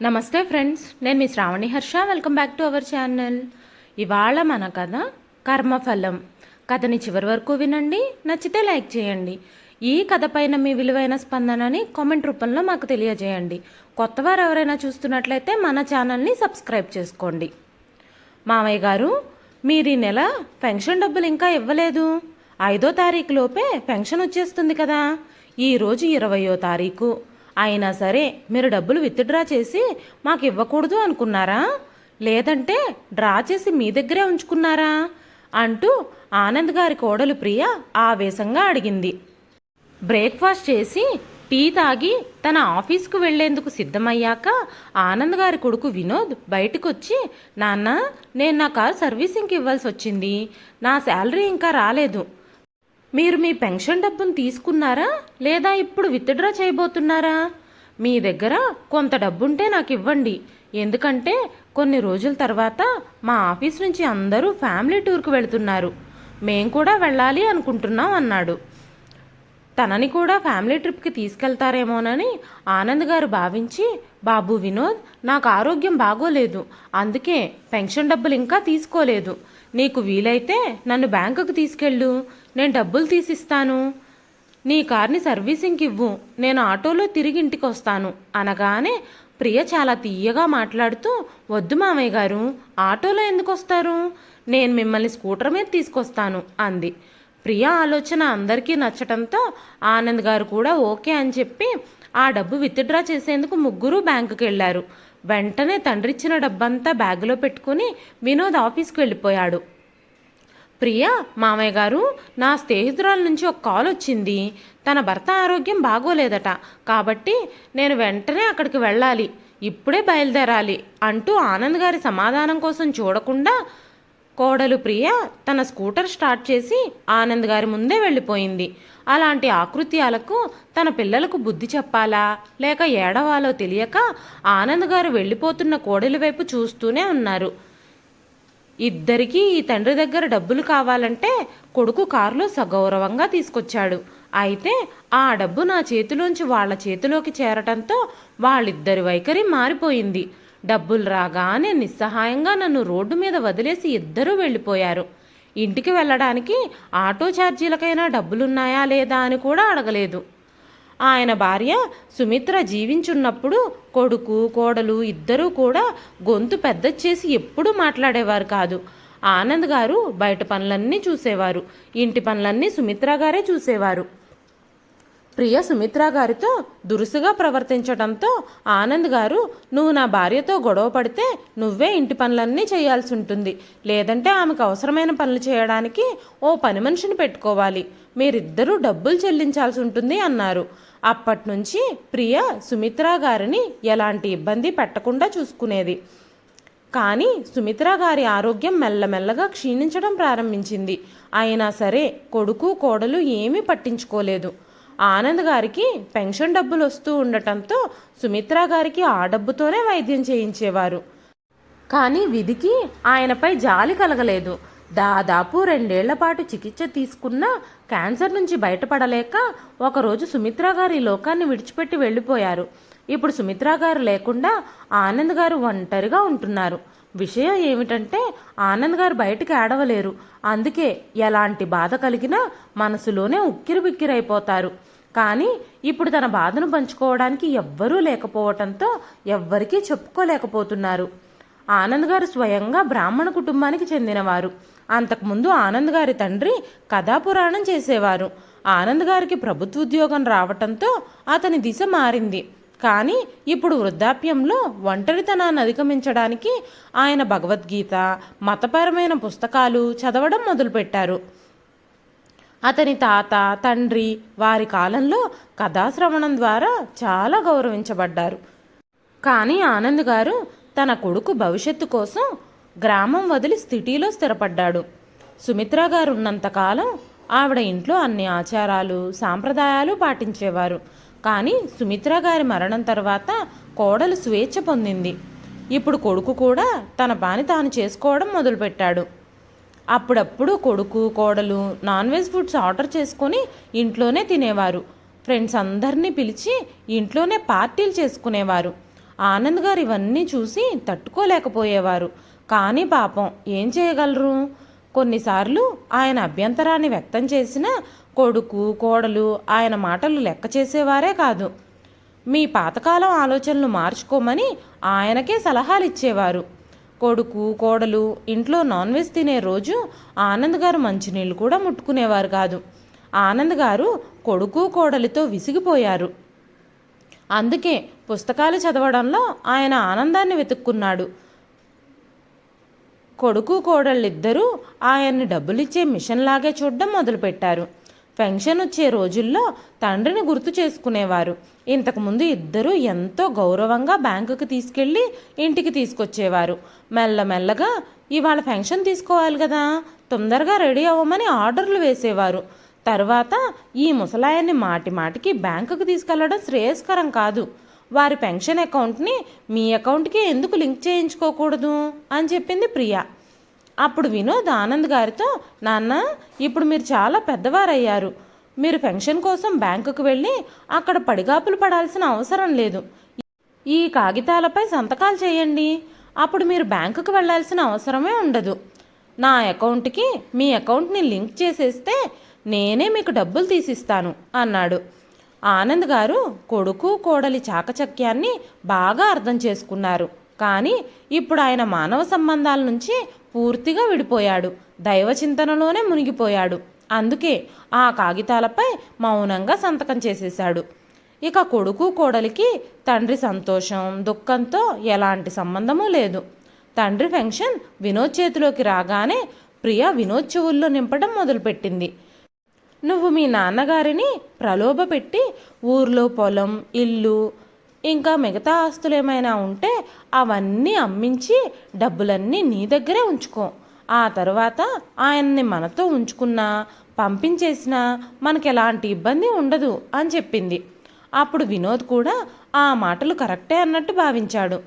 నమస్తే ఫ్రెండ్స్, నేను మీ Sravani Harsha. Welcome back to our channel. ఇవాళ మన కథ కర్మఫలం. కథని చివరి వరకు వినండి, నచ్చితే లైక్ చేయండి. ఈ కథ పైన మీ విలువైన స్పందనని కామెంట్ రూపంలో మాకు తెలియజేయండి. కొత్తవారు ఎవరైనా చూస్తున్నట్లయితే మన ఛానల్ని సబ్స్క్రైబ్ చేసుకోండి. మామయ్య గారు, మీరు ఈ నెల పెన్షన్ డబ్బులు ఇంకా ఇవ్వలేదు. 5వ తారీఖు లోపే పెన్షన్ వచ్చేస్తుంది కదా. ఈరోజు 20వ తారీఖు అయినా సరే మీరు డబ్బులు విత్డ్రా చేసి మాకు ఇవ్వకూడదు అనుకున్నారా, లేదంటే డ్రా చేసి మీ దగ్గరే ఉంచుకున్నారా అంటూ ఆనంద్ గారి కోడలు ప్రియ ఆవేశంగా అడిగింది. బ్రేక్ఫాస్ట్ చేసి టీ తాగి తన ఆఫీస్కు వెళ్లేందుకు సిద్ధమయ్యాక ఆనంద్ గారి కొడుకు వినోద్ బయటకొచ్చి, నాన్న, నేను నా కారు సర్వీసింగ్కి ఇవ్వాల్సి వచ్చింది, నా శాలరీ ఇంకా రాలేదు, మీరు మీ పెన్షన్ డబ్బును తీసుకున్నారా లేదా ఇప్పుడు విత్డ్రా చేయబోతున్నారా? మీ దగ్గర కొంత డబ్బుంటే నాకు ఇవ్వండి, ఎందుకంటే కొన్ని రోజుల తర్వాత మా ఆఫీస్ నుంచి అందరూ ఫ్యామిలీ టూర్కి వెళుతున్నారు, మేం కూడా వెళ్ళాలి అనుకుంటున్నాం అన్నాడు. తనని కూడా ఫ్యామిలీ ట్రిప్కి తీసుకెళ్తారేమోనని ఆనంద్ గారు భావించి, బాబు వినోద్, నాకు ఆరోగ్యం బాగోలేదు, అందుకే పెన్షన్ డబ్బులు ఇంకా తీసుకోలేదు, నీకు వీలైతే నన్ను బ్యాంకుకు తీసుకెళ్ళు, నేను డబ్బులు తీసిస్తాను, నీ కార్ని సర్వీసింగ్కి ఇవ్వు, నేను ఆటోలో తిరిగి ఇంటికి వస్తాను అనగానే ప్రియ చాలా తీయగా మాట్లాడుతూ, వద్దు మామయ్య గారు, ఆటోలో ఎందుకు వస్తారు, నేను మిమ్మల్ని స్కూటర్ మీద తీసుకొస్తాను అంది. ప్రియ ఆలోచన అందరికీ నచ్చటంతో ఆనంద్ గారు కూడా ఓకే అని చెప్పి ఆ డబ్బు విత్డ్రా చేసేందుకు ముగ్గురు బ్యాంకుకి వెళ్లారు. వెంటనే తండ్రిచ్చిన డబ్బంతా బ్యాగులో పెట్టుకుని వినోద్ ఆఫీస్కి వెళ్ళిపోయాడు. ప్రియ, మామయ్య గారు, నా స్నేహితురాల నుంచి ఒక కాల్ వచ్చింది, తన భర్త ఆరోగ్యం బాగోలేదట, కాబట్టి నేను వెంటనే అక్కడికి వెళ్ళాలి, ఇప్పుడే బయలుదేరాలి అంటూ ఆనంద్ గారి సమాధానం కోసం చూడకుండా కోడలు ప్రియ తన స్కూటర్ స్టార్ట్ చేసి ఆనంద్ గారి ముందే వెళ్ళిపోయింది. అలాంటి ఆకృత్యాలకు తన పిల్లలకు బుద్ధి చెప్పాలా లేక ఏడవాలో తెలియక ఆనంద్ గారు వెళ్ళిపోతున్న కోడలి వైపు చూస్తూనే ఉన్నారు. ఇద్దరికీ ఈ తండ్రి దగ్గర డబ్బులు కావాలంటే కొడుకు కారులో సగౌరవంగా తీసుకొచ్చాడు. అయితే ఆ డబ్బు నా చేతిలోంచి వాళ్ళ చేతిలోకి చేరటంతో వాళ్ళిద్దరి వైఖరి మారిపోయింది. డబ్బులు రాగానే నిస్సహాయంగా నన్ను రోడ్డు మీద వదిలేసి ఇద్దరూ వెళ్ళిపోయారు. ఇంటికి వెళ్ళడానికి ఆటో ఛార్జీలకైనా డబ్బులున్నాయా లేదా అని కూడా అడగలేదు. ఆయన భార్య సుమిత్ర జీవించున్నప్పుడు కొడుకు కోడలు ఇద్దరూ కూడా గొంతు పెద్ద చేసి ఎప్పుడూ మాట్లాడేవారు కాదు. ఆనంద్ గారు బయట పనులన్నీ చూసేవారు, ఇంటి పనులన్నీ సుమిత్ర గారే చూసేవారు. ప్రియ సుమిత్ర గారితో దురుసుగా ప్రవర్తించడంతో ఆనంద్ గారు, నువ్వు నా భార్యతో గొడవ పడితే నువ్వే ఇంటి పనులన్నీ చేయాల్సి ఉంటుంది, లేదంటే ఆమెకు అవసరమైన పనులు చేయడానికి ఓ పని మనిషిని పెట్టుకోవాలి, మీరిద్దరూ డబ్బులు చెల్లించాల్సి ఉంటుంది అన్నారు. అప్పట్నుంచి ప్రియ సుమిత్ర గారిని ఎలాంటి ఇబ్బంది పెట్టకుండా చూసుకునేది. కానీ సుమిత్ర గారి ఆరోగ్యం మెల్లమెల్లగా క్షీణించడం ప్రారంభించింది. అయినా సరే కొడుకు కోడలు ఏమీ పట్టించుకోలేదు. ఆనంద్ గారికి పెన్షన్ డబ్బులు వస్తూ ఉండటంతో సుమిత్ర గారికి ఆ డబ్బుతోనే వైద్యం చేయించేవారు. కానీ విధికి ఆయనపై జాలి కలగలేదు. దాదాపు 2 ఏళ్ల పాటు చికిత్స తీసుకున్న క్యాన్సర్ నుంచి బయటపడలేక ఒకరోజు సుమిత్ర గారు ఈ లోకాన్ని విడిచిపెట్టి వెళ్ళిపోయారు. ఇప్పుడు సుమిత్ర గారు లేకుండా ఆనంద్ గారు ఒంటరిగా ఉంటున్నారు. విషయం ఏమిటంటే ఆనంద్ గారు బయటికి ఆడవలేరు. అందుకే ఎలాంటి బాధ కలిగినా మనసులోనే ఉక్కిరిబిక్కిరైపోతారు. కానీ ఇప్పుడు తన బాధను పంచుకోవడానికి ఎవ్వరూ లేకపోవటంతో ఎవ్వరికీ చెప్పుకోలేకపోతున్నారు. ఆనంద్ గారు స్వయంగా బ్రాహ్మణ కుటుంబానికి చెందినవారు. అంతకుముందు ఆనంద్ గారి తండ్రి కథాపురాణం చేసేవారు. ఆనంద్ గారికి ప్రభుత్వ ఉద్యోగం రావటంతో అతని దిశ మారింది. కానీ ఇప్పుడు వృద్ధాప్యంలో ఒంటరితనాన్ని అధిగమించడానికి ఆయన భగవద్గీత, మతపరమైన పుస్తకాలు చదవడం మొదలుపెట్టారు. అతని తాత, తండ్రి వారి కాలంలో కథాశ్రవణం ద్వారా చాలా గౌరవించబడ్డారు. కానీ ఆనంద్ గారు తన కొడుకు భవిష్యత్తు కోసం గ్రామం వదిలి సిటీలో స్థిరపడ్డాడు. సుమిత్ర గారు ఉన్నంతకాలం ఆవిడ ఇంట్లో అన్ని ఆచారాలు సాంప్రదాయాలు పాటించేవారు. కానీ సుమిత్ర గారి మరణం తర్వాత కోడలు స్వేచ్ఛ పొందింది. ఇప్పుడు కొడుకు కూడా తన పని తాను చేసుకోవడం మొదలుపెట్టాడు. అప్పుడప్పుడు కొడుకు కోడలు నాన్ వెజ్ ఫుడ్స్ ఆర్డర్ చేసుకొని ఇంట్లోనే తినేవారు. ఫ్రెండ్స్ అందరినీ పిలిచి ఇంట్లోనే పార్టీలు చేసుకునేవారు. ఆనంద్ గారు ఇవన్నీ చూసి తట్టుకోలేకపోయేవారు. కానీ పాపం ఏం చేయగలరు? కొన్నిసార్లు ఆయన అభ్యంతరాన్ని వ్యక్తం చేసిన కొడుకు కోడలు ఆయన మాటలు లెక్క చేసేవారే కాదు. మీ పాతకాలం ఆలోచనలు మార్చుకోమని ఆయనకే సలహాలు ఇచ్చేవారు. కొడుకు కోడలు ఇంట్లో నాన్ వెజ్ తినే రోజు ఆనంద్ గారు మంచినీళ్ళు కూడా ముట్టుకునేవారు కాదు. ఆనంద్ గారు కొడుకు కోడలితో విసిగిపోయారు. అందుకే పుస్తకాలు చదవడంలో ఆయన ఆనందాన్ని వెతుక్కున్నాడు. కొడుకు కోడళ్ళిద్దరూ ఆయన్ని డబ్బులిచ్చే మిషన్లాగే చూడడం మొదలుపెట్టారు. పెన్షన్ వచ్చే రోజుల్లో తండ్రిని గుర్తు చేసుకునేవారు. ఇంతకుముందు ఇద్దరూ ఎంతో గౌరవంగా బ్యాంకుకి తీసుకెళ్ళి ఇంటికి తీసుకొచ్చేవారు. మెల్లమెల్లగా ఇవాళ పెన్షన్ తీసుకోవాలి కదా, తొందరగా రెడీ అవ్వమని ఆర్డర్లు వేసేవారు. తర్వాత ఈ ముసలాయన్ని మాటి మాటికి బ్యాంకుకి తీసుకెళ్లడం శ్రేయస్కరం కాదు. వారి పెన్షన్ అకౌంట్ని మీ అకౌంట్కి ఎందుకు లింక్ చేయించుకోకూడదు అని చెప్పింది ప్రియ. అప్పుడు వినోద్ ఆనంద్ గారితో, నాన్న, ఇప్పుడు మీరు చాలా పెద్దవారయ్యారు. మీరు పెన్షన్ కోసం బ్యాంకుకు వెళ్ళి అక్కడ పడిగాపులు పడాల్సిన అవసరం లేదు. ఈ కాగితాలపై సంతకాలు చేయండి. అప్పుడు మీరు బ్యాంకుకు వెళ్లాల్సిన అవసరమే ఉండదు. నా అకౌంట్కి మీ అకౌంట్ని లింక్ చేసేస్తే నేనే మీకు డబ్బులు తీసిస్తాను అన్నాడు. ఆనంద్ గారు కొడుకు కోడలి చాకచక్యాన్ని బాగా అర్థం చేసుకున్నారు. కానీ ఇప్పుడు ఆయన మానవ సంబంధాల నుంచి పూర్తిగా విడిపోయాడు. దైవ చింతనలోనే మునిగిపోయాడు. అందుకే ఆ కాగితాలపై మౌనంగా సంతకం చేసేశాడు. ఇక కొడుకు కోడలికి తండ్రి సంతోషం దుఃఖంతో ఎలాంటి సంబంధమూ లేదు. తండ్రి పెన్షన్ వినోద్ చేతిలోకి రాగానే ప్రియ వినోద్ చెవుల్లో నింపడం మొదలుపెట్టింది. నువ్వు మీ నాన్నగారిని ప్రలోభ పెట్టి ఊర్లో పొలం ఇల్లు ఇంకా మిగతా ఆస్తులు ఏమైనా ఉంటే అవన్నీ అమ్మించి డబ్బులన్నీ నీ దగ్గరే ఉంచుకో. ఆ తర్వాత ఆయన్ని మనతో ఉంచుకున్నా పంపించేసినా మనకు ఎలాంటి ఇబ్బంది ఉండదు అని చెప్పింది. అప్పుడు వినోద్ కూడా ఆ మాటలు కరెక్టే అన్నట్టు భావించాడు.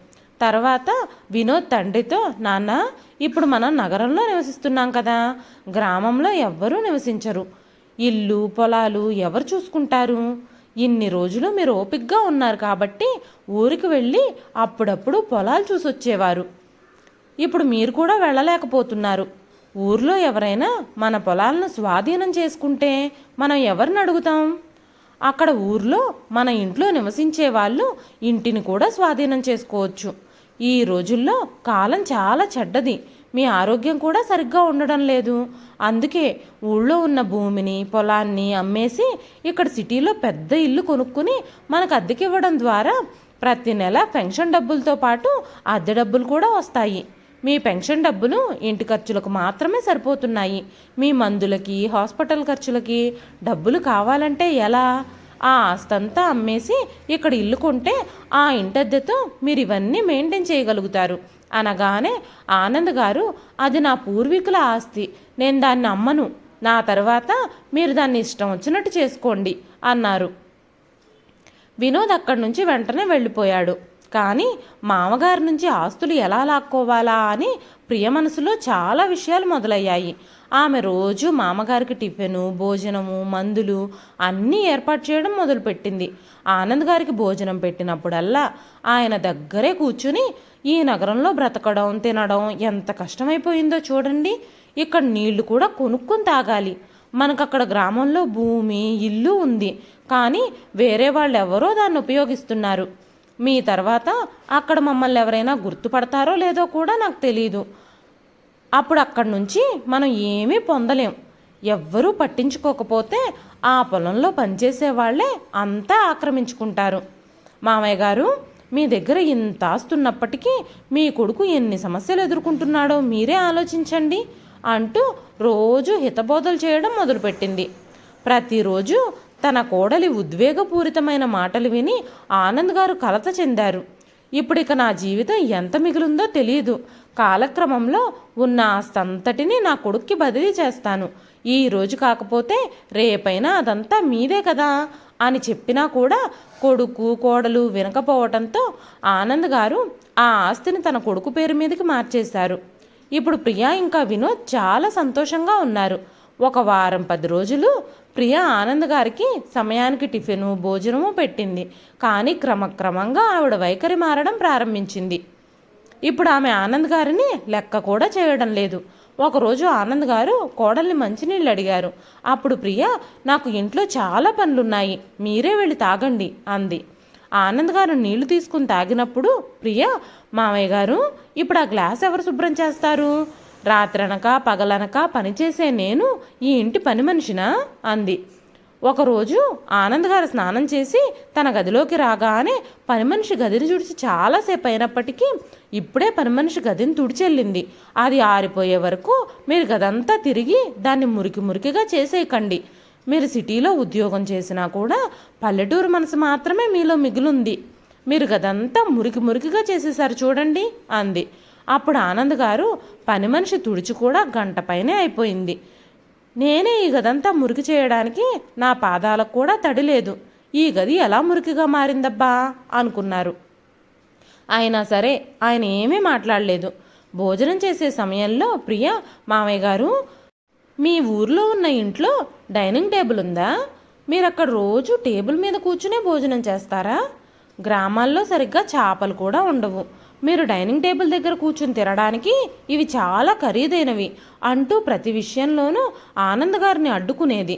తర్వాత వినోద్ తండ్రితో, నాన్న, ఇప్పుడు మనం నగరంలో నివసిస్తున్నాం కదా, గ్రామంలో ఎవ్వరూ నివసించరు. ఇల్లు పొలాలు ఎవరు చూసుకుంటారు? ఇన్ని రోజులు మీరు ఓపికగా ఉన్నారు కాబట్టి ఊరికి వెళ్ళి అప్పుడప్పుడు పొలాలు చూసొచ్చేవారు. ఇప్పుడు మీరు కూడా వెళ్ళలేకపోతున్నారు. ఊర్లో ఎవరైనా మన పొలాలను స్వాధీనం చేసుకుంటే మనం ఎవరిని అడుగుతాం? అక్కడ ఊర్లో మన ఇంట్లో నివసించే వాళ్ళు ఇంటిని కూడా స్వాధీనం చేసుకోవచ్చు. ఈ రోజుల్లో కాలం చాలా చెడ్డది. మీ ఆరోగ్యం కూడా సరిగ్గా ఉండడం లేదు. అందుకే ఊళ్ళో ఉన్న భూమిని పొలాన్ని అమ్మేసి ఇక్కడ సిటీలో పెద్ద ఇల్లు కొనుక్కుని మనకు అద్దెకివ్వడం ద్వారా ప్రతి నెల పెన్షన్ డబ్బులతో పాటు అద్దె డబ్బులు కూడా వస్తాయి. మీ పెన్షన్ డబ్బులు ఇంటి ఖర్చులకు మాత్రమే సరిపోతున్నాయి. మీ మందులకి హాస్పిటల్ ఖర్చులకి డబ్బులు కావాలంటే ఎలా? ఆ ఆస్తంతా అమ్మేసి ఇక్కడ ఇల్లు కొంటే ఆ ఇంటద్దెతో మీరు ఇవన్నీ మెయింటైన్ చేయగలుగుతారు అనగానే ఆనంద్ గారు, అది నా పూర్వీకుల ఆస్తి, నేను దాన్ని అమ్మను. నా తర్వాత మీరు దాన్ని ఇష్టం వచ్చినట్టు చేసుకోండి అన్నారు. వినోద్ అక్కడి నుంచి వెంటనే వెళ్ళిపోయాడు. కానీ మామగారి నుంచి ఆస్తులు ఎలా లాక్కోవాలా అని ప్రియ మనసులో చాలా విషయాలు మొదలయ్యాయి. ఆమె రోజు మామగారికి టిఫిను భోజనము మందులు అన్నీ ఏర్పాటు చేయడం మొదలుపెట్టింది. ఆనంద్ గారికి భోజనం పెట్టినప్పుడల్లా ఆయన దగ్గరే కూర్చుని, ఈ నగరంలో బ్రతకడం తినడం ఎంత కష్టమైపోయిందో చూడండి, ఇక్కడ నీళ్లు కూడా కొనుక్కొని తాగాలి. మనకక్కడ గ్రామంలో భూమి ఇల్లు ఉంది, కానీ వేరే వాళ్ళు ఎవరో దాన్ని ఉపయోగిస్తున్నారు. మీ తర్వాత అక్కడ మమ్మల్ని ఎవరైనా గుర్తుపడతారో లేదో కూడా నాకు తెలీదు. అప్పుడు అక్కడి నుంచి మనం ఏమీ పొందలేం. ఎవ్వరూ పట్టించుకోకపోతే ఆ పొలంలో పనిచేసే వాళ్ళే అంతా ఆక్రమించుకుంటారు. మామయ్య గారు, మీ దగ్గర ఇంత ఆస్తున్నప్పటికీ మీ కొడుకు ఎన్ని సమస్యలు ఎదుర్కొంటున్నాడో మీరే ఆలోచించండి అంటూ రోజు హితబోధలు చేయడం మొదలుపెట్టింది. ప్రతిరోజు తన కోడలి ఉద్వేగపూరితమైన మాటలు విని ఆనంద్ గారు కలత చెందారు. ఇప్పుడిక నా జీవితం ఎంత మిగిలిందో తెలియదు. కాలక్రమంలో ఉన్న ఆస్తంతటిని నా కొడుక్కి బదిలీ చేస్తాను. ఈ రోజు కాకపోతే రేపైనా అదంతా మీదే కదా అని చెప్పినా కూడా కొడుకు కోడలు వినకపోవటంతో ఆనంద్ గారు ఆ ఆస్తిని తన కొడుకు పేరు మీదకి మార్చేశారు. ఇప్పుడు ప్రియా ఇంకా వినోద్ చాలా సంతోషంగా ఉన్నారు. ఒక వారం 10 రోజులు ప్రియ ఆనంద్ గారికి సమయానికి టిఫిను భోజనము పెట్టింది. కానీ క్రమక్రమంగా ఆవిడ వైఖరి మారడం ప్రారంభించింది. ఇప్పుడు ఆమె ఆనంద్ గారిని లెక్క కూడా చేయడం లేదు. ఒకరోజు ఆనంద్ గారు కోడల్ని మంచినీళ్ళు అడిగారు. అప్పుడు ప్రియ, నాకు ఇంట్లో చాలా పనులున్నాయి, మీరే వెళ్ళి తాగండి అంది. ఆనంద్ గారు నీళ్లు తీసుకుని తాగినప్పుడు ప్రియ, మామయ్య గారు, ఇప్పుడు ఆ గ్లాస్ ఎవరు శుభ్రం చేస్తారు? రాత్రనక పగలనక పనిచేసే నేను ఈ ఇంటి పని మనిషినా అంది. ఒకరోజు ఆనంద్ గారు స్నానం చేసి తన గదిలోకి రాగానే పని మనిషి గదిని తుడిచి చాలాసేపు అయినప్పటికీ ఇప్పుడే పని మనిషి గదిని తుడిచెళ్ళింది. అది ఆరిపోయే వరకు మీరు గదంతా తిరిగి దాన్ని మురికి మురికిగా చేసేయకండి. మీరు సిటీలో ఉద్యోగం చేసినా కూడా పల్లెటూరు మనసు మాత్రమే మీలో మిగిలింది. మీరు గదంతా మురికి మురికిగా చేసేసారు చూడండి అంది. అప్పుడు ఆనంద్ గారు, పని మనిషి తుడిచి కూడా గంట పైనే అయిపోయింది. నేనే ఈ గదంతా మురికి చేయడానికి నా పాదాలకు కూడా తడి లేదు. ఈ గది ఎలా మురికిగా మారిందబ్బా అనుకున్నారు. అయినా సరే ఆయన ఏమీ మాట్లాడలేదు. భోజనం చేసే సమయంలో ప్రియ, మామయ్య గారు, మీ ఊర్లో ఉన్న ఇంట్లో డైనింగ్ టేబుల్ ఉందా? మీరు అక్కడ రోజు టేబుల్ మీద కూర్చునే భోజనం చేస్తారా? గ్రామాల్లో సరిగ్గా చేపలు కూడా ఉండవు. మీరు డైనింగ్ టేబుల్ దగ్గర కూర్చుని తినడానికి ఇవి చాలా ఖరీదైనవి అంటూ ప్రతి విషయంలోనూ ఆనంద్ గారిని అడ్డుకునేది.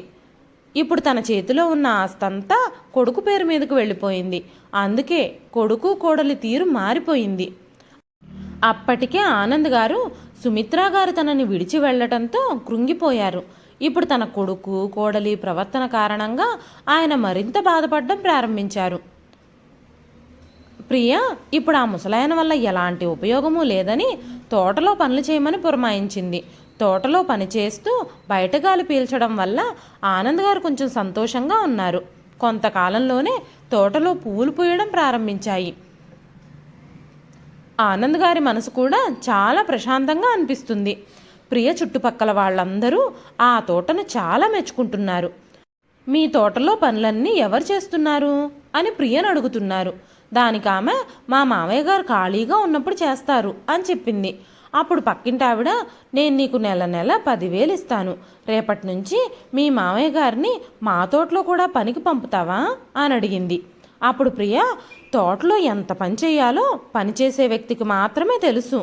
ఇప్పుడు తన చేతిలో ఉన్న ఆస్తంతా కొడుకు పేరు మీదకు వెళ్ళిపోయింది. అందుకే కొడుకు కోడలి తీరు మారిపోయింది. అప్పటికే ఆనంద్ గారు సుమిత్రా గారు తనని విడిచి వెళ్లటంతో కృంగిపోయారు. ఇప్పుడు తన కొడుకు కోడలి ప్రవర్తన కారణంగా ఆయన మరింత బాధపడడం ప్రారంభించారు. ప్రియ ఇప్పుడు ఆ ముసలాయన వల్ల ఎలాంటి ఉపయోగమూ లేదని తోటలో పనులు చేయమని పురమాయించింది. తోటలో పని చేస్తూ బయట గాలి పీల్చడం వల్ల ఆనంద్ గారు కొంచెం సంతోషంగా ఉన్నారు. కొంతకాలంలోనే తోటలో పువ్వులు పూయడం ప్రారంభించాయి. ఆనంద్ గారి మనసు కూడా చాలా ప్రశాంతంగా అనిపిస్తుంది. ప్రియ చుట్టుపక్కల వాళ్ళందరూ ఆ తోటను చాలా మెచ్చుకుంటున్నారు. మీ తోటలో పనులన్నీ ఎవరు చేస్తున్నారు అని ప్రియను అడుగుతున్నారు. దానికి ఆమె, మా మామయ్య గారు ఖాళీగా ఉన్నప్పుడు చేస్తారు అని చెప్పింది. అప్పుడు పక్కింటి ఆవిడ, నేను నీకు నెల నెల 10,000 ఇస్తాను. రేపటి నుంచి మీ మామయ్య గారిని మా తోటలో కూడా పనికి పంపుతావా అని అడిగింది. అప్పుడు ప్రియ, తోటలో ఎంత పని చేయాలో పనిచేసే వ్యక్తికి మాత్రమే తెలుసు.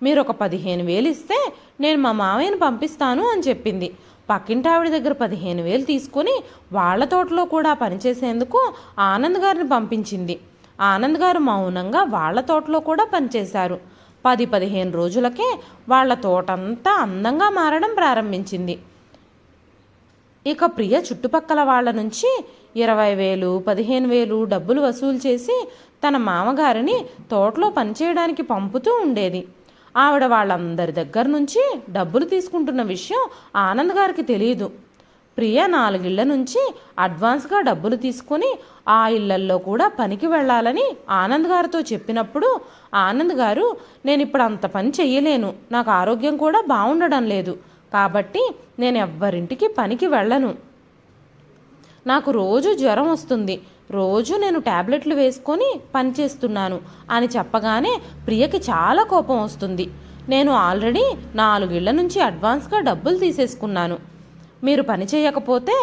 మీరు ఒక 15,000 ఇస్తే నేను మా మామయ్యను పంపిస్తాను అని చెప్పింది. పక్కింటి ఆవిడ దగ్గర 15,000 తీసుకొని వాళ్ళ తోటలో కూడా పనిచేసేందుకు ఆనంద్ గారిని పంపించింది. ఆనంద్ గారు మౌనంగా వాళ్ళ తోటలో కూడా పనిచేశారు. 10-15 రోజులకే వాళ్ళ తోటంతా అందంగా మారడం ప్రారంభించింది. ఇక ప్రియ చుట్టుపక్కల వాళ్ళ నుంచి 20,000, 15,000 డబ్బులు వసూలు చేసి తన మామగారిని తోటలో పనిచేయడానికి పంపుతూ ఉండేది. ఆవిడ వాళ్ళందరి దగ్గర నుంచి డబ్బులు తీసుకుంటున్న విషయం ఆనంద్ గారికి తెలియదు. ప్రియ 4 ఇళ్ల నుంచి అడ్వాన్స్గా డబ్బులు తీసుకొని ఆ ఇళ్లల్లో కూడా పనికి వెళ్ళాలని ఆనంద్ గారితో చెప్పినప్పుడు ఆనంద్ గారు, నేను ఇప్పుడు అంత పని చెయ్యలేను, నాకు ఆరోగ్యం కూడా బాగుండడం లేదు, కాబట్టి నేను ఎవ్వరింటికి పనికి వెళ్ళను, నాకు రోజు జ్వరం వస్తుంది, రోజు నేను టాబ్లెట్లు వేసుకొని పనిచేస్తున్నాను అని చెప్పగానే ప్రియకి చాలా కోపం వస్తుంది. నేను ఆల్రెడీ 4 ఇళ్ల నుంచి అడ్వాన్స్గా డబ్బులు తీసేసుకున్నాను, మీరు పని చేయకపోతే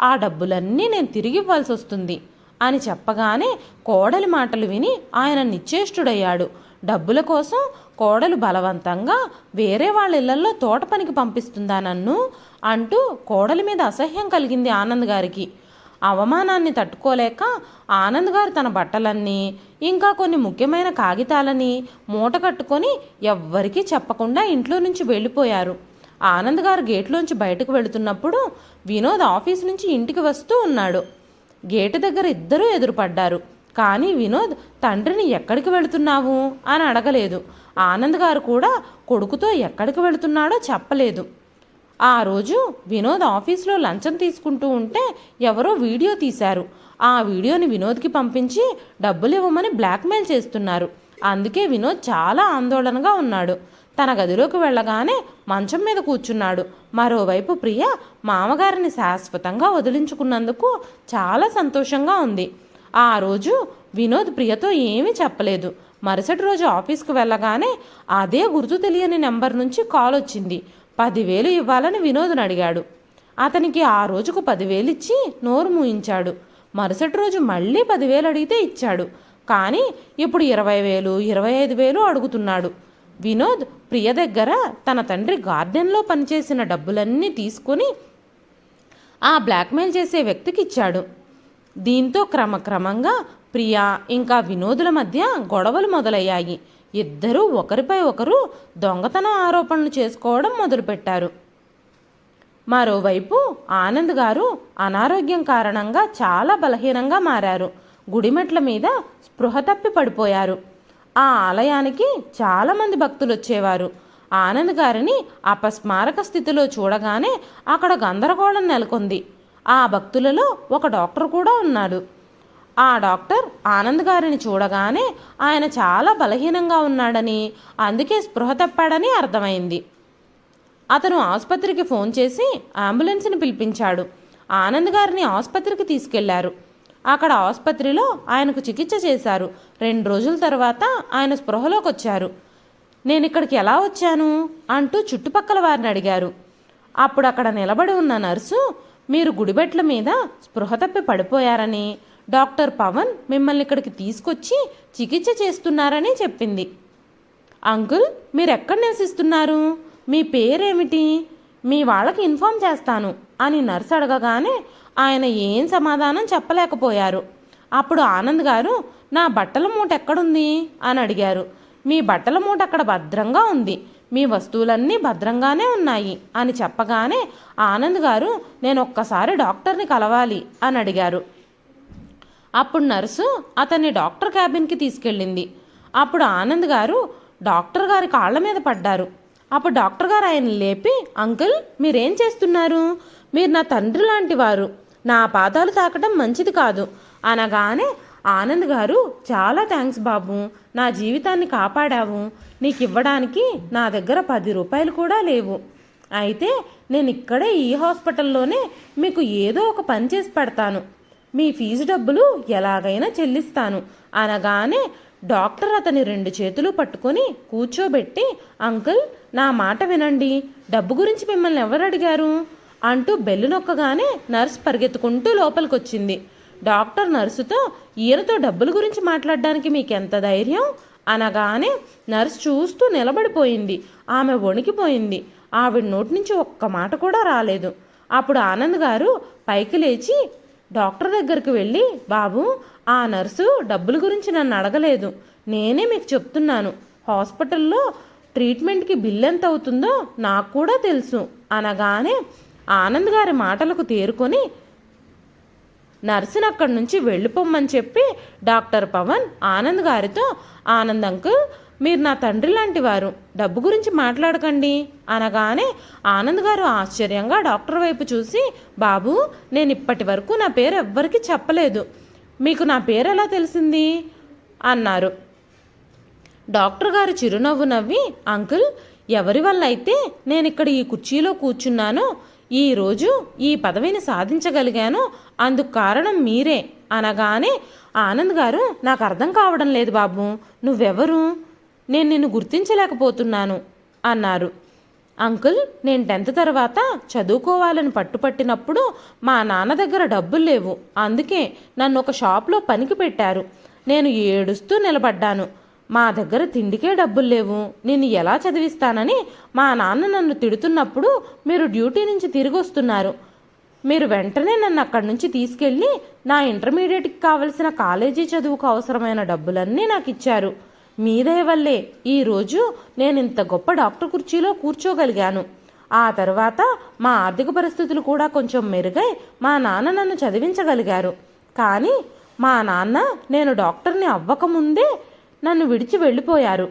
ఆ డబ్బులన్నీ నేను తిరిగి ఇవ్వాల్సి వస్తుంది అని చెప్పగానే కోడలి మాటలు విని ఆయన నిశ్చేష్టుడయ్యాడు. డబ్బుల కోసం కోడలు బలవంతంగా వేరే వాళ్ళ ఇళ్లల్లో తోట పనికి పంపిస్తుందా నన్ను అంటూ కోడలి మీద అసహ్యం కలిగింది ఆనంద్ గారికి. అవమానాన్ని తట్టుకోలేక ఆనంద్ గారు తన బట్టలన్నీ ఇంకా కొన్ని ముఖ్యమైన కాగితాలని మూట కట్టుకొని ఎవ్వరికీ చెప్పకుండా ఇంట్లో నుంచి వెళ్ళిపోయారు. ఆనంద్ గారు గేట్లోంచి బయటకు వెళుతున్నప్పుడు వినోద్ ఆఫీస్ నుంచి ఇంటికి వస్తూ ఉన్నాడు. గేటు దగ్గర ఇద్దరూ ఎదురుపడ్డారు. కానీ వినోద్ తండ్రిని ఎక్కడికి వెళుతున్నావు అని అడగలేదు. ఆనంద్ గారు కూడా కొడుకుతో ఎక్కడికి వెళుతున్నాడో చెప్పలేదు. ఆ రోజు వినోద్ ఆఫీస్లో లంచం తీసుకుంటూ ఉంటే ఎవరో వీడియో తీశారు. ఆ వీడియోని వినోద్కి పంపించి డబ్బులు ఇవ్వమని బ్లాక్మెయిల్ చేస్తున్నారు. అందుకే వినోద్ చాలా ఆందోళనగా ఉన్నాడు. తన గదిలోకి వెళ్ళగానే మంచం మీద కూర్చున్నాడు. మరోవైపు ప్రియ మామగారిని శాశ్వతంగా వదిలించుకున్నందుకు చాలా సంతోషంగా ఉంది. ఆ రోజు వినోద్ ప్రియతో ఏమీ చెప్పలేదు. మరుసటి రోజు ఆఫీస్కి వెళ్ళగానే అదే గుర్తు తెలియని నెంబర్ నుంచి కాల్ వచ్చింది. 10,000 ఇవ్వాలని వినోద్ని అడిగాడు. అతనికి ఆ రోజుకు 10,000 ఇచ్చి నోరు మూయించాడు. మరుసటి రోజు మళ్ళీ 10,000 అడిగితే ఇచ్చాడు. కానీ ఇప్పుడు 20,000, 25,000 అడుగుతున్నాడు. వినోద్ ప్రియ దగ్గర తన తండ్రి గార్డెన్లో పనిచేసిన డబ్బులన్నీ తీసుకుని ఆ బ్లాక్మెయిల్ చేసే వ్యక్తికి ఇచ్చాడు. దీంతో క్రమక్రమంగా ప్రియా ఇంకా వినోదుల మధ్య గొడవలు మొదలయ్యాయి. ఇద్దరూ ఒకరిపై ఒకరు దొంగతనం ఆరోపణలు చేసుకోవడం మొదలుపెట్టారు. మరోవైపు ఆనంద్ గారు అనారోగ్యం కారణంగా చాలా బలహీనంగా మారారు. గుడిమెట్ల మీద స్పృహ తప్పి పడిపోయారు. ఆ ఆలయానికి చాలామంది భక్తులు వచ్చేవారు. ఆనంద్ గారిని అపస్మారక స్థితిలో చూడగానే అక్కడ గందరగోళం నెలకొంది. ఆ భక్తులలో ఒక డాక్టర్ కూడా ఉన్నాడు. ఆ డాక్టర్ ఆనంద్ గారిని చూడగానే ఆయన చాలా బలహీనంగా ఉన్నాడని, అందుకే స్పృహ తప్పాడని అర్థమైంది. అతను ఆసుపత్రికి ఫోన్ చేసి అంబులెన్స్ని పిలిపించాడు. ఆనంద్ గారిని ఆసుపత్రికి తీసుకెళ్లారు. అక్కడ ఆసుపత్రిలో ఆయనకు చికిత్స చేశారు. 2 రోజుల తర్వాత ఆయన స్పృహలోకి వచ్చారు. నేను ఇక్కడికి ఎలా వచ్చాను అంటూ చుట్టుపక్కల వారిని అడిగారు. అప్పుడు అక్కడ నిలబడి ఉన్న నర్సు, మీరు గుడిబెట్ల మీద స్పృహ తప్పి పడిపోయారని, డాక్టర్ పవన్ మిమ్మల్ని ఇక్కడికి తీసుకొచ్చి చికిత్స చేస్తున్నారని చెప్పింది. అంకుల్, మీరెక్కడ నివసిస్తున్నారు? మీ పేరేమిటి? మీ వాళ్ళకి ఇన్ఫామ్ చేస్తాను అని నర్సు అడగగానే ఆయన ఏం సమాధానం చెప్పలేకపోయారు. అప్పుడు ఆనంద్ గారు, నా బట్టల మూట ఎక్కడుంది అని అడిగారు. మీ బట్టల మూట అక్కడ భద్రంగా ఉంది, మీ వస్తువులన్నీ భద్రంగానే ఉన్నాయి అని చెప్పగానే ఆనంద్ గారు, నేను ఒక్కసారి డాక్టర్ని కలవాలి అని అడిగారు. అప్పుడు నర్సు అతన్ని డాక్టర్ క్యాబిన్కి తీసుకెళ్ళింది. అప్పుడు ఆనంద్ గారు డాక్టర్ గారి కాళ్ళ మీద పడ్డారు. అప్పుడు డాక్టర్ గారు ఆయన లేపి, అంకుల్ మీరేం చేస్తున్నారు? మీరు నా తండ్రి లాంటి వారు, నా పాదాలు తాకటం మంచిది కాదు అనగానే ఆనంద్ గారు, చాలా థ్యాంక్స్ బాబు, నా జీవితాన్ని కాపాడావు. నీకు ఇవ్వడానికి నా దగ్గర 10 రూపాయలు కూడా లేవు. అయితే నేను ఇక్కడే ఈ హాస్పిటల్లోనే మీకు ఏదో ఒక పని చేసి పెడతాను, మీ ఫీజు డబ్బులు ఎలాగైనా చెల్లిస్తాను అనగానే డాక్టర్ అతని 2 చేతులు పట్టుకొని కూర్చోబెట్టి, అంకుల్ నా మాట వినండి, డబ్బు గురించి మిమ్మల్ని ఎవరు అడిగారు అంటూ బెల్లు నొక్కగానే నర్స్ పరిగెత్తుకుంటూ లోపలికొచ్చింది. డాక్టర్ నర్సుతో, ఈయనతో డబ్బుల గురించి మాట్లాడడానికి మీకెంత ధైర్యం అనగానే నర్స్ చూస్తూ నిలబడిపోయింది. ఆమె వణికిపోయింది. ఆవిడ నోటి నుంచి ఒక్క మాట కూడా రాలేదు. అప్పుడు ఆనంద్ గారు పైకి లేచి డాక్టర్ దగ్గరికి వెళ్ళి, బాబు ఆ నర్సు డబ్బుల గురించి నన్ను అడగలేదు, నేనే మీకు చెప్తున్నాను, హాస్పిటల్లో ట్రీట్మెంట్కి బిల్ ఎంత అవుతుందో నాకు కూడా తెలుసు అనగానే ఆనంద్ గారి మాటలకు తేరుకొని నర్సుని అక్కడి నుంచి వెళ్ళిపోమ్మని చెప్పి డాక్టర్ పవన్ ఆనంద్ గారితో, ఆనంద్ అంకుల్ మీరు నా తండ్రి లాంటి వారు, డబ్బు గురించి మాట్లాడకండి అనగానే ఆనంద్ గారు ఆశ్చర్యంగా డాక్టర్ వైపు చూసి, బాబు నేను ఇప్పటి వరకు నా పేరు ఎవ్వరికీ చెప్పలేదు, మీకు నా పేరు ఎలా తెలిసింది అన్నారు. డాక్టర్ గారు చిరునవ్వు నవ్వి, అంకుల్ ఎవరి వల్ల అయితే నేను ఇక్కడ ఈ కుర్చీలో కూర్చున్నానో, ఈరోజు ఈ పదవిని సాధించగలిగానో అందుకు కారణం మీరే అనగానే ఆనంద్ గారు, నాకు అర్థం కావడం లేదు బాబు, నువ్వెవరు? నేను నిన్ను గుర్తించలేకపోతున్నాను అన్నారు. అంకుల్ నేను 10th తర్వాత చదువుకోవాలని పట్టుపట్టినప్పుడు మా నాన్న దగ్గర డబ్బులు లేవు, అందుకే నన్ను ఒక షాప్లో పనికి పెట్టారు. నేను ఏడుస్తూ నిలబడ్డాను. మా దగ్గర తిండికే డబ్బులు లేవు, నిన్ను ఎలా చదివిస్తానని మా నాన్న నన్ను తిడుతున్నప్పుడు మీరు డ్యూటీ నుంచి తిరిగి వస్తున్నారు. మీరు వెంటనే నన్ను అక్కడి నుంచి తీసుకెళ్ళి నా ఇంటర్మీడియట్కి కావలసిన కాలేజీ చదువుకు అవసరమైన డబ్బులన్నీ నాకు ఇచ్చారు. మీ దయ వల్లే ఈరోజు నేను ఇంత గొప్ప డాక్టర్ కుర్చీలో కూర్చోగలిగాను. ఆ తర్వాత మా ఆర్థిక పరిస్థితులు కూడా కొంచెం మెరుగై మా నాన్న నన్ను చదివించగలిగారు. కానీ మా నాన్న నేను డాక్టర్ని అవ్వకముందే నన్ను విడిచి వెళ్ళిపోయారు.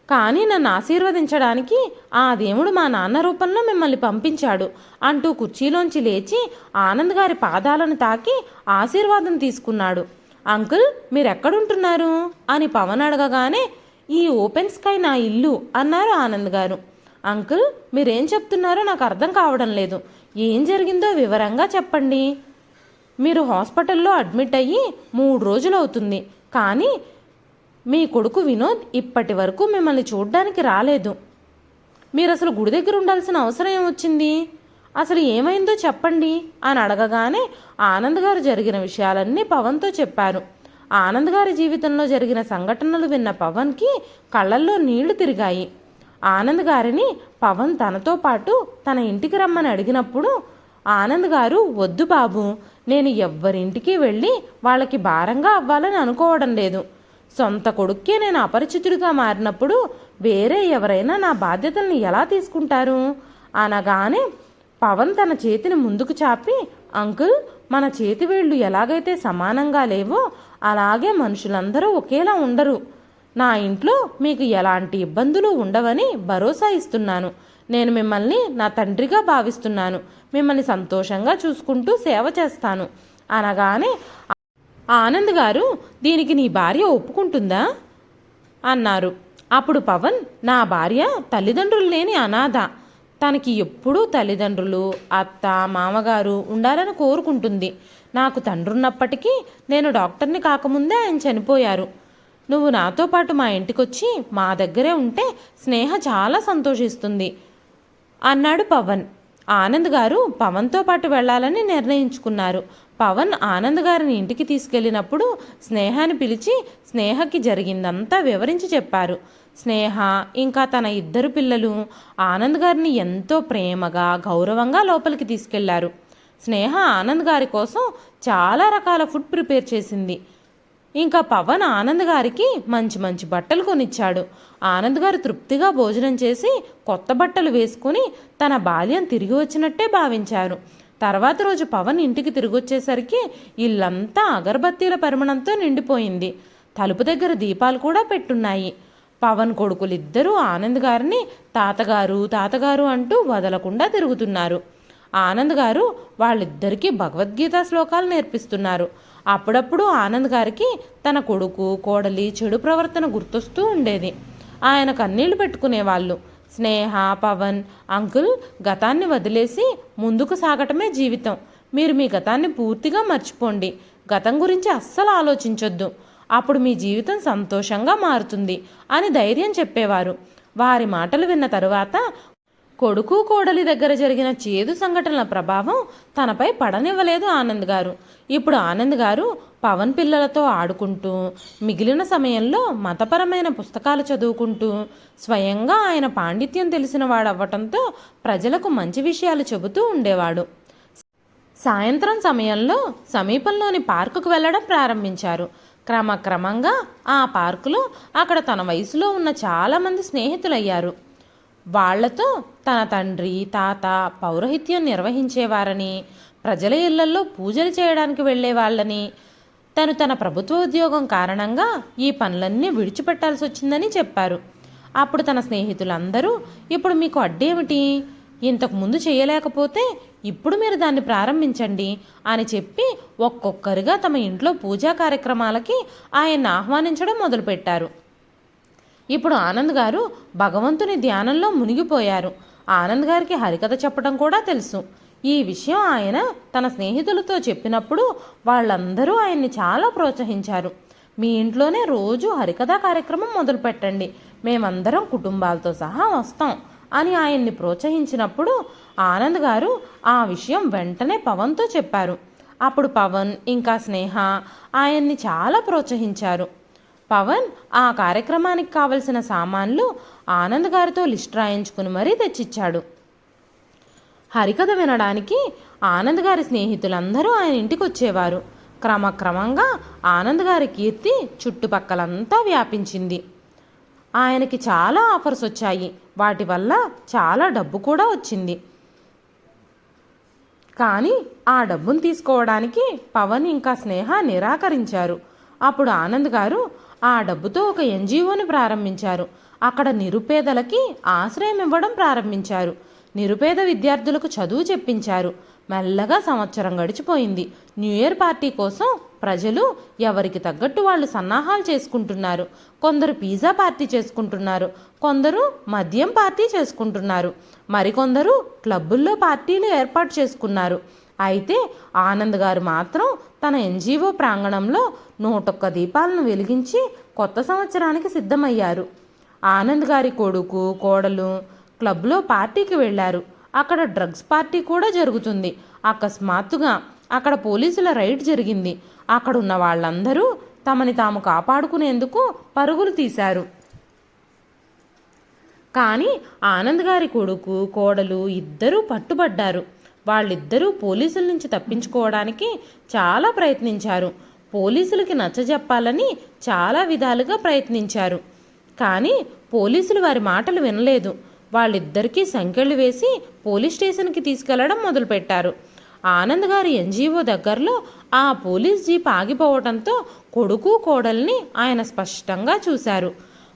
కానీ నన్ను ఆశీర్వదించడానికి ఆ దేవుడు మా నాన్న రూపంలో మిమ్మల్ని పంపించాడు అంటూ కుర్చీలోంచి లేచి ఆనంద్ గారి పాదాలను తాకి ఆశీర్వాదం తీసుకున్నాడు. అంకుల్ మీరెక్కడుంటున్నారు అని పవన్ అడగగానే, ఈ ఓపెన్ స్కై నా ఇల్లు అన్నారు ఆనంద్ గారు. అంకుల్ మీరేం చెప్తున్నారో నాకు అర్థం కావడం లేదు, ఏం జరిగిందో వివరంగా చెప్పండి. మీరు హాస్పిటల్లో అడ్మిట్ అయ్యి 3 రోజులు అవుతుంది, కానీ మీ కొడుకు వినోద్ ఇప్పటి వరకు మిమ్మల్ని చూడ్డానికి రాలేదు. మీరు అసలు గుడి దగ్గర ఉండాల్సిన అవసరం ఏమొచ్చింది? అసలు ఏమైందో చెప్పండి అని అడగగానే ఆనంద్ గారు జరిగిన విషయాలన్నీ పవన్తో చెప్పారు. ఆనంద్ గారి జీవితంలో జరిగిన సంఘటనలు విన్న పవన్కి కళ్ళల్లో నీళ్లు తిరిగాయి. ఆనంద్ గారిని పవన్ తనతో పాటు తన ఇంటికి రమ్మని అడిగినప్పుడు ఆనంద్ గారు, వద్దు బాబు, నేను ఎవ్వరింటికి వెళ్ళి వాళ్ళకి భారంగా అవ్వాలని అనుకోవడం లేదు. సొంత కొడుక్కే నేను అపరిచితుడిగా మారినప్పుడు వేరే ఎవరైనా నా బాధ్యతల్ని ఎలా తీసుకుంటారు అనగానే పవన్ తన చేతిని ముందుకు చాపి, అంకుల్, మన చేతి వేళ్ళు ఎలాగైతే సమానంగా లేవో అలాగే మనుషులందరూ ఒకేలా ఉండరు. నా ఇంట్లో మీకు ఎలాంటి ఇబ్బందులు ఉండవని భరోసా ఇస్తున్నాను. నేను మిమ్మల్ని నా తండ్రిగా భావిస్తున్నాను. మిమ్మల్ని సంతోషంగా చూసుకుంటూ సేవ చేస్తాను అనగానే ఆనంద్ గారు, దీనికి నీ భార్య ఒప్పుకుంటుందా అన్నారు. అప్పుడు పవన్, నా భార్య తల్లిదండ్రులు లేని అనాథ. తనకి ఎప్పుడూ తల్లిదండ్రులు, అత్త, మామగారు ఉండాలని కోరుకుంటుంది. నాకు తండ్రున్నప్పటికీ నేను డాక్టర్ని కాకముందే ఆయన చనిపోయారు. నువ్వు నాతో పాటు మా ఇంటికొచ్చి మా దగ్గరే ఉంటే స్నేహ చాలా సంతోషిస్తుంది అన్నాడు పవన్. ఆనంద్ గారు పవన్తో పాటు వెళ్ళాలని నిర్ణయించుకున్నారు. పవన్ ఆనంద్ గారిని ఇంటికి తీసుకెళ్ళినప్పుడు స్నేహాన్ని పిలిచి స్నేహకి జరిగిందంతా వివరించి చెప్పారు. స్నేహ ఇంకా తన ఇద్దరు పిల్లలు ఆనంద్ గారిని ఎంతో ప్రేమగా, గౌరవంగా లోపలికి తీసుకెళ్లారు. స్నేహ ఆనంద్ గారి కోసం చాలా రకాల ఫుడ్ ప్రిపేర్ చేసింది. ఇంకా పవన్ ఆనంద్ గారికి మంచి మంచి బట్టలు కొనిచ్చాడు. ఆనంద్ గారు తృప్తిగా భోజనం చేసి కొత్త బట్టలు వేసుకుని తన బాల్యం తిరిగి వచ్చినట్టే భావించారు. తర్వాత రోజు పవన్ ఇంటికి తిరిగొచ్చేసరికి ఇల్లంతా అగరబత్తీల పరిమళంతో నిండిపోయింది. తలుపు దగ్గర దీపాలు కూడా పెట్టున్నాయి. పవన్ కొడుకులిద్దరూ ఆనంద్ గారిని తాతగారు తాతగారు అంటూ వదలకుండా తిరుగుతున్నారు. ఆనంద్ గారు వాళ్ళిద్దరికీ భగవద్గీత శ్లోకాలు నేర్పిస్తున్నారు. అప్పుడప్పుడు ఆనంద్ గారికి తన కొడుకు, కోడలి చెడు ప్రవర్తన గుర్తొస్తూ ఉండేది. ఆయన కన్నీళ్లు పెట్టుకునేవాళ్ళు. స్నేహ, పవన్, అంకుల్, గతాన్ని వదిలేసి ముందుకు సాగటమే జీవితం. మీరు మీ గతాన్ని పూర్తిగా మర్చిపోండి. గతం గురించి అస్సలు ఆలోచించొద్దు. అప్పుడు మీ జీవితం సంతోషంగా మారుతుంది అని ధైర్యం చెప్పేవారు. వారి మాటలు విన్న తరువాత కొడుకు, కోడలి దగ్గర జరిగిన చేదు సంఘటనల ప్రభావం తనపై పడనివ్వలేదు ఆనంద్ గారు. ఇప్పుడు ఆనంద్ గారు పవన్ పిల్లలతో ఆడుకుంటూ, మిగిలిన సమయంలో మతపరమైన పుస్తకాలు చదువుకుంటూ, స్వయంగా ఆయన పాండిత్యం తెలిసిన వాడవ్వటంతో ప్రజలకు మంచి విషయాలు చెబుతూ ఉండేవాడు. సాయంత్రం సమయంలో సమీపంలోని పార్కుకు వెళ్ళడం ప్రారంభించారు. క్రమక్రమంగా ఆ పార్కులో అక్కడ తన వయసులో ఉన్న చాలామంది స్నేహితులయ్యారు. వాళ్లతో తన తండ్రి, తాత పౌరహిత్యం నిర్వహించేవారని, ప్రజల ఇళ్లల్లో పూజలు చేయడానికి వెళ్ళేవాళ్ళని, తన ప్రభుత్వ ఉద్యోగం కారణంగా ఈ పనులన్నీ విడిచిపెట్టాల్సి వచ్చిందని చెప్పారు. అప్పుడు తన స్నేహితులందరూ, ఇప్పుడు మీకు అడ్డేమిటి? ఇంతకు ముందు చేయలేకపోతే ఇప్పుడు మీరు దాన్ని ప్రారంభించండి అని చెప్పి ఒక్కొక్కరిగా తమ ఇంట్లో పూజా కార్యక్రమాలకి ఆయన్ని ఆహ్వానించడం మొదలుపెట్టారు. ఇప్పుడు ఆనంద్ గారు భగవంతుని ధ్యానంలో మునిగిపోయారు. ఆనంద్ గారికి హరికథ చెప్పడం కూడా తెలుసు. ఈ విషయం ఆయన తన స్నేహితులతో చెప్పినప్పుడు వాళ్ళందరూ ఆయన్ని చాలా ప్రోత్సహించారు. మీ ఇంట్లోనే రోజు హరికథా కార్యక్రమం మొదలు పెట్టండి, మేమందరం కుటుంబాలతో సహా వస్తాం అని ఆయన్ని ప్రోత్సహించినప్పుడు ఆనంద్ గారు ఆ విషయం వెంటనే పవన్తో చెప్పారు. అప్పుడు పవన్ ఇంకా స్నేహ ఆయన్ని చాలా ప్రోత్సహించారు. పవన్ ఆ కార్యక్రమానికి కావలసిన సామాన్లు ఆనంద్ గారితో లిస్ట్ రాయించుకుని మరీ తెచ్చిచ్చాడు. హరికథ వినడానికి ఆనంద్ గారి స్నేహితులందరూ ఆయన ఇంటికి వచ్చేవారు. క్రమక్రమంగా ఆనంద్ గారి కీర్తి చుట్టుపక్కలంతా వ్యాపించింది. ఆయనకి చాలా ఆఫర్స్ వచ్చాయి. వాటి వల్ల చాలా డబ్బు కూడా వచ్చింది. కానీ ఆ డబ్బును తీసుకోవడానికి పవన్ ఇంకా స్నేహ నిరాకరించారు. అప్పుడు ఆనంద్ గారు ఆ డబ్బుతో ఒక ఎన్జిఓని ప్రారంభించారు. అక్కడ నిరుపేదలకి ఆశ్రయం ఇవ్వడం ప్రారంభించారు. నిరుపేద విద్యార్థులకు చదువు చెప్పించారు. మెల్లగా సంవత్సరం గడిచిపోయింది. న్యూ ఇయర్ పార్టీ కోసం ప్రజలు ఎవరికి తగ్గట్టు వాళ్ళు సన్నాహాలు చేసుకుంటున్నారు. కొందరు పిజ్జా పార్టీ చేసుకుంటున్నారు, కొందరు మద్యం పార్టీ చేసుకుంటున్నారు, మరికొందరు క్లబ్బుల్లో పార్టీలు ఏర్పాటు చేసుకున్నారు. అయితే ఆనంద్ గారు మాత్రం తన ఎన్జిఓ ప్రాంగణంలో 101 దీపాలను వెలిగించి కొత్త సంవత్సరానికి సిద్ధమయ్యారు. ఆనంద్ గారి కొడుకు, కోడలు క్లబ్లో పార్టీకి వెళ్ళారు. అక్కడ డ్రగ్స్ పార్టీ కూడా జరుగుతుంది. అకస్మాత్తుగా అక్కడ పోలీసుల రైడ్ జరిగింది. అక్కడున్న వాళ్ళందరూ తమని తాము కాపాడుకునేందుకు పరుగులు తీశారు. కానీ ఆనంద్ గారి కొడుకు కోడలు ఇద్దరూ పట్టుబడ్డారు. వాళ్ళిద్దరూ పోలీసుల నుంచి తప్పించుకోవడానికి చాలా ప్రయత్నించారు. పోలీసులకి నచ్చజెప్పాలని చాలా విధాలుగా ప్రయత్నించారు. కానీ పోలీసులు వారి మాటలు వినలేదు. వాళ్ళిద్దరికీ సంకెళ్ళు వేసి పోలీస్ స్టేషన్కి తీసుకెళ్లడం మొదలుపెట్టారు. ఆనంద్ గారి ఎన్జిఓ దగ్గరలో ఆ పోలీస్ జీప్ ఆగిపోవడంతో కొడుకు కోడల్ని ఆయన స్పష్టంగా చూశారు.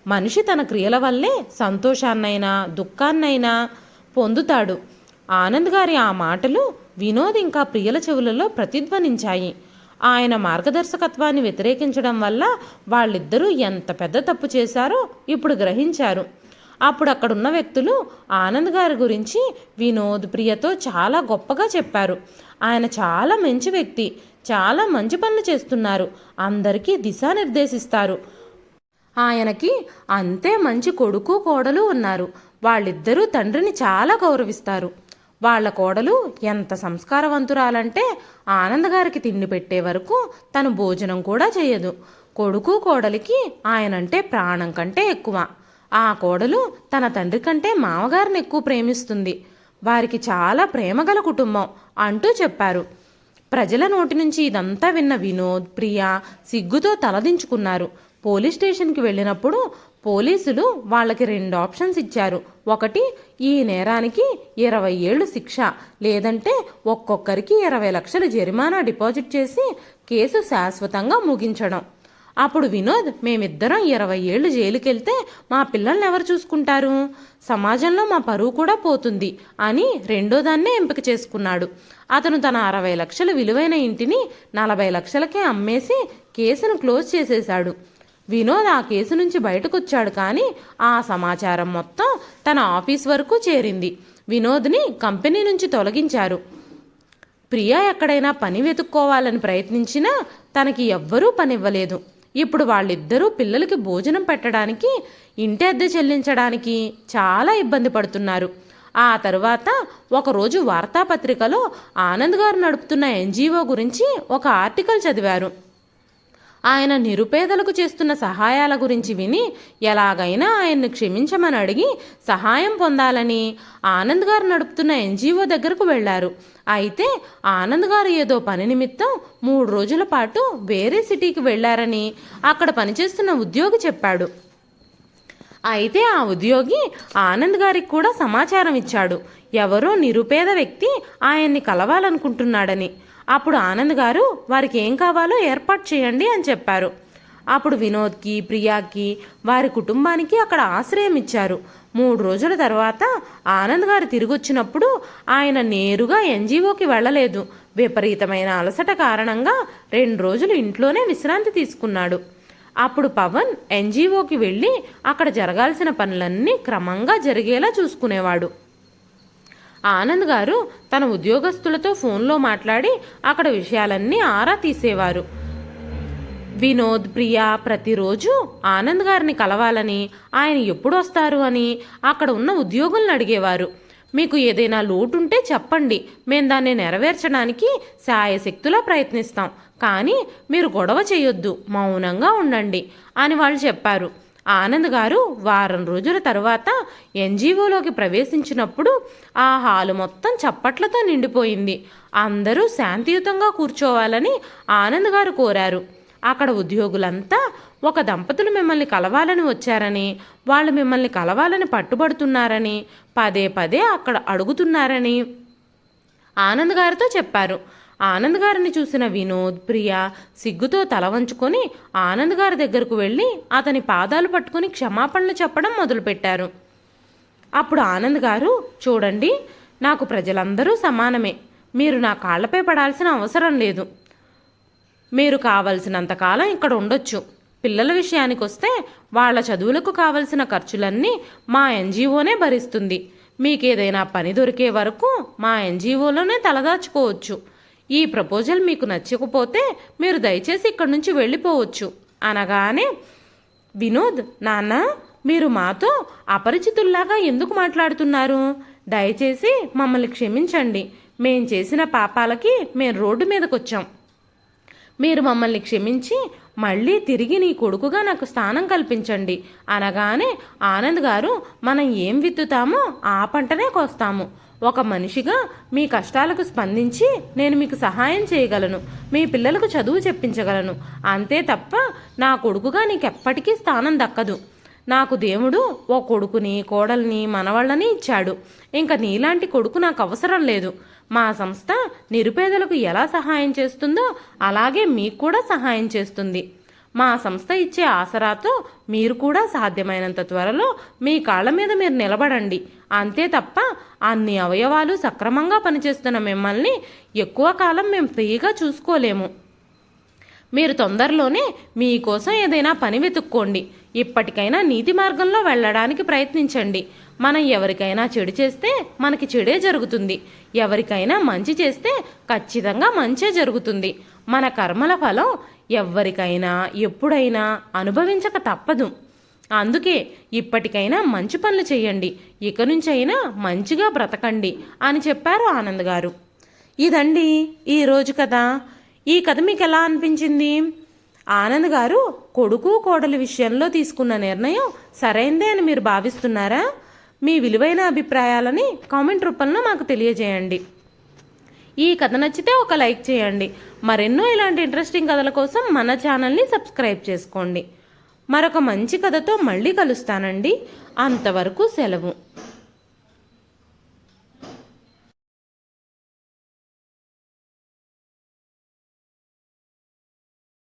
మనిషి తన క్రియల వల్లే సంతోషాన్నైనా దుఃఖాన్నైనా పొందుతాడు. ఆనంద్ గారి ఆ మాటలు వినోద్ ఇంకా ప్రియల చెవులలో ప్రతిధ్వనించాయి. ఆయన మార్గదర్శకత్వాన్ని వ్యతిరేకించడం వల్ల వాళ్ళిద్దరూ ఎంత పెద్ద తప్పు చేశారో ఇప్పుడు గ్రహించారు. అప్పుడు అక్కడున్న వ్యక్తులు ఆనంద్ గారి గురించి వినోద్ ప్రియతో చాలా గొప్పగా చెప్పారు. ఆయన చాలా మంచి వ్యక్తి, చాలా మంచి పనులు చేస్తున్నారు, అందరికీ దిశానిర్దేశిస్తారు. ఆయనకి అంతే మంచి కొడుకు కోడలు ఉన్నారు. వాళ్ళిద్దరూ తండ్రిని చాలా గౌరవిస్తారు. వాళ్ళ కోడలు ఎంత సంస్కారవంతురాలంటే ఆనంద్ గారికి తిండి పెట్టే వరకు తను భోజనం కూడా చేయదు. కొడుకు కోడలికి ఆయనంటే ప్రాణం కంటే ఎక్కువ. ఆ కోడలు తన తండ్రి కంటే మామగారిని ఎక్కువ ప్రేమిస్తుంది. వారికి చాలా ప్రేమగల కుటుంబం అంటూ చెప్పారు. ప్రజల నోటి నుంచి ఇదంతా విన్న వినోద్ ప్రియా సిగ్గుతో తలదించుకున్నారు. పోలీస్ స్టేషన్కి వెళ్ళినప్పుడు పోలీసులు వాళ్ళకి 2 ఆప్షన్స్ ఇచ్చారు. ఒకటి, ఈ నేరానికి 20 ఏళ్ళు శిక్ష, లేదంటే ఒక్కొక్కరికి 20 లక్షలు జరిమానా డిపాజిట్ చేసి కేసు శాశ్వతంగా ముగించడం. అప్పుడు వినోద్, మేమిద్దరం 20 ఏళ్ళు జైలుకెళ్తే మా పిల్లల్ని ఎవరు చూసుకుంటారు, సమాజంలో మా పరువు కూడా పోతుంది అని రెండో దాన్నే ఎంపిక చేసుకున్నాడు. అతను తన 60 లక్షల విలువైన ఇంటిని 40 లక్షలకే అమ్మేసి కేసును క్లోజ్ చేసేశాడు. వినోద్ ఆ కేసు నుంచి బయటకొచ్చాడు. కానీ ఆ సమాచారం మొత్తం తన ఆఫీస్ వరకు చేరింది. వినోద్ని కంపెనీ నుంచి తొలగించారు. ప్రియా ఎక్కడైనా పని వెతుక్కోవాలని ప్రయత్నించినా తనకి ఎవ్వరూ పనివ్వలేదు. ఇప్పుడు వాళ్ళిద్దరూ పిల్లలకి భోజనం పెట్టడానికి, ఇంటి అద్దె చెల్లించడానికి చాలా ఇబ్బంది పడుతున్నారు. ఆ తరువాత ఒకరోజు వార్తాపత్రికలో ఆనంద్ గారు నడుపుతున్న ఎన్జిఓ గురించి ఒక ఆర్టికల్ చదివారు. ఆయన నిరుపేదలకు చేస్తున్న సహాయాల గురించి విని ఎలాగైనా ఆయన్ని క్షమించమని అడిగి సహాయం పొందాలని ఆనంద్ గారు నడుపుతున్న ఎన్జిఓ దగ్గరకు వెళ్లారు. అయితే ఆనంద్ గారు ఏదో పని నిమిత్తం 3 రోజుల పాటు వేరే సిటీకి వెళ్లారని అక్కడ పనిచేస్తున్న ఉద్యోగి చెప్పాడు. అయితే ఆ ఉద్యోగి ఆనంద్ గారికి కూడా సమాచారం ఇచ్చాడు. ఎవరో నిరుపేద వ్యక్తి ఆయన్ని కలవాలనుకుంటున్నాడని. అప్పుడు ఆనంద్ గారు వారికి ఏం కావాలో ఏర్పాటు చేయండి అని చెప్పారు. అప్పుడు వినోద్కి ప్రియాకి వారి కుటుంబానికి అక్కడ ఆశ్రయం ఇచ్చారు. 3 రోజుల తర్వాత ఆనంద్ గారు తిరిగి వచ్చినప్పుడు ఆయన నేరుగా ఎన్జిఓకి వెళ్ళలేదు. విపరీతమైన అలసట కారణంగా 2 రోజులు ఇంట్లోనే విశ్రాంతి తీసుకున్నాడు. అప్పుడు పవన్ ఎన్జిఓకి వెళ్ళి అక్కడ జరగాల్సిన పనులన్నీ క్రమంగా జరిగేలా చూసుకునేవాడు. ఆనంద్ గారు తన ఉద్యోగస్తులతో ఫోన్లో మాట్లాడి అక్కడ విషయాలన్నీ ఆరా తీసేవారు. వినోద్ ప్రియా ప్రతిరోజు ఆనంద్ గారిని కలవాలని, ఆయన ఎప్పుడు వస్తారు అని అక్కడ ఉన్న ఉద్యోగులను అడిగేవారు. మీకు ఏదైనా లోటుంటే చెప్పండి, మేము దాన్ని నెరవేర్చడానికి శాయశక్తులా ప్రయత్నిస్తాం, కానీ మీరు గొడవ చేయొద్దు, మౌనంగా ఉండండి అని వాళ్ళు చెప్పారు. ఆనంద్ గారు వారం రోజుల తరువాత ఎన్జిఓలోకి ప్రవేశించినప్పుడు ఆ హాలు మొత్తం చప్పట్లతో నిండిపోయింది. అందరూ శాంతియుతంగా కూర్చోవాలని ఆనంద్ గారు కోరారు. అక్కడ ఉద్యోగులంతా ఒక దంపతులు మిమ్మల్ని కలవాలని వచ్చారని, వాళ్ళు మిమ్మల్ని కలవాలని పట్టుబడుతున్నారని పదే పదే అక్కడ అడుగుతున్నారని ఆనంద్ గారితో చెప్పారు. ఆనంద్ గారిని చూసిన వినోద్ ప్రియా సిగ్గుతో తల వంచుకొని ఆనంద్ గారి దగ్గరకు వెళ్ళి అతని పాదాలు పట్టుకుని క్షమాపణలు చెప్పడం మొదలుపెట్టారు. అప్పుడు ఆనంద్ గారు, చూడండి, నాకు ప్రజలందరూ సమానమే, మీరు నా కాళ్లపై పడాల్సిన అవసరం లేదు, మీరు కావలసినంతకాలం ఇక్కడ ఉండొచ్చు. పిల్లల విషయానికి వస్తే వాళ్ళ చదువులకు కావలసిన ఖర్చులన్నీ మా ఎన్జిఓనే భరిస్తుంది. మీకేదైనా పని దొరికే వరకు మా ఎన్జిఓలోనే తలదాచుకోవచ్చు. ఈ ప్రపోజల్ మీకు నచ్చకపోతే మీరు దయచేసి ఇక్కడి నుంచి వెళ్ళిపోవచ్చు అనగానే వినోద్, నాన్న, మీరు మాతో అపరిచితుల్లాగా ఎందుకు మాట్లాడుతున్నారు? దయచేసి మమ్మల్ని క్షమించండి. మేం చేసిన పాపాలకి మేము రోడ్డు మీదకొచ్చాం. మీరు మమ్మల్ని క్షమించి మళ్ళీ తిరిగి నీ కొడుకుగా నాకు స్థానం కల్పించండి అనగానే ఆనంద్ గారు, మనం ఏం విత్తుతామో ఆ పంటనే కోస్తాము. ఒక మనిషిగా మీ కష్టాలకు స్పందించి నేను మీకు సహాయం చేయగలను, మీ పిల్లలకు చదువు చెప్పించగలను. అంతే తప్ప నా కొడుకుగా నీకెప్పటికీ స్థానం దక్కదు. నాకు దేవుడు ఓ కొడుకుని, కోడల్ని, మనవాళ్ళని ఇచ్చాడు. ఇంకా నీలాంటి కొడుకు నాకు అవసరం లేదు. మా సంస్థ నిరుపేదలకు ఎలా సహాయం చేస్తుందో అలాగే మీకు కూడా సహాయం చేస్తుంది. మా సంస్థ ఇచ్చే ఆసరాతో మీరు కూడా సాధ్యమైనంత త్వరలో మీ కాళ్ళ మీద మీరు నిలబడండి. అంతే తప్ప అన్ని అవయవాలు సక్రమంగా పనిచేస్తున్న మిమ్మల్ని ఎక్కువ కాలం మేము ఫ్రీగా చూసుకోలేము. మీరు తొందరలోనే మీకోసం ఏదైనా పని వెతుక్కోండి. ఇప్పటికైనా నీతి మార్గంలో వెళ్ళడానికి ప్రయత్నించండి. మనం ఎవరికైనా చెడు చేస్తే మనకి చెడే జరుగుతుంది. ఎవరికైనా మంచి చేస్తే ఖచ్చితంగా మంచే జరుగుతుంది. మన కర్మల ఫలం ఎవరికైనా ఎప్పుడైనా అనుభవించక తప్పదు. అందుకే ఇప్పటికైనా మంచి పనులు చేయండి. ఇక నుంచైనా మంచిగా బ్రతకండి అని చెప్పారు ఆనంద్ గారు. ఇదండి ఈరోజు కథ. ఈ కథ మీకు ఎలా అనిపించింది? ఆనంద్ గారు కొడుకు కోడలి విషయంలో తీసుకున్న నిర్ణయం సరైందే అని మీరు భావిస్తున్నారా? మీ విలువైన అభిప్రాయాలని కామెంట్ రూపంలో మాకు తెలియజేయండి. ఈ కథ నచ్చితే ఒక లైక్ చేయండి. మరెన్నో ఇలాంటి ఇంట్రెస్టింగ్ కథల కోసం మన ఛానల్ని సబ్స్క్రైబ్ చేసుకోండి. మరొక మంచి కథతో మళ్ళీ కలుస్తానండి. అంతవరకు సెలవు.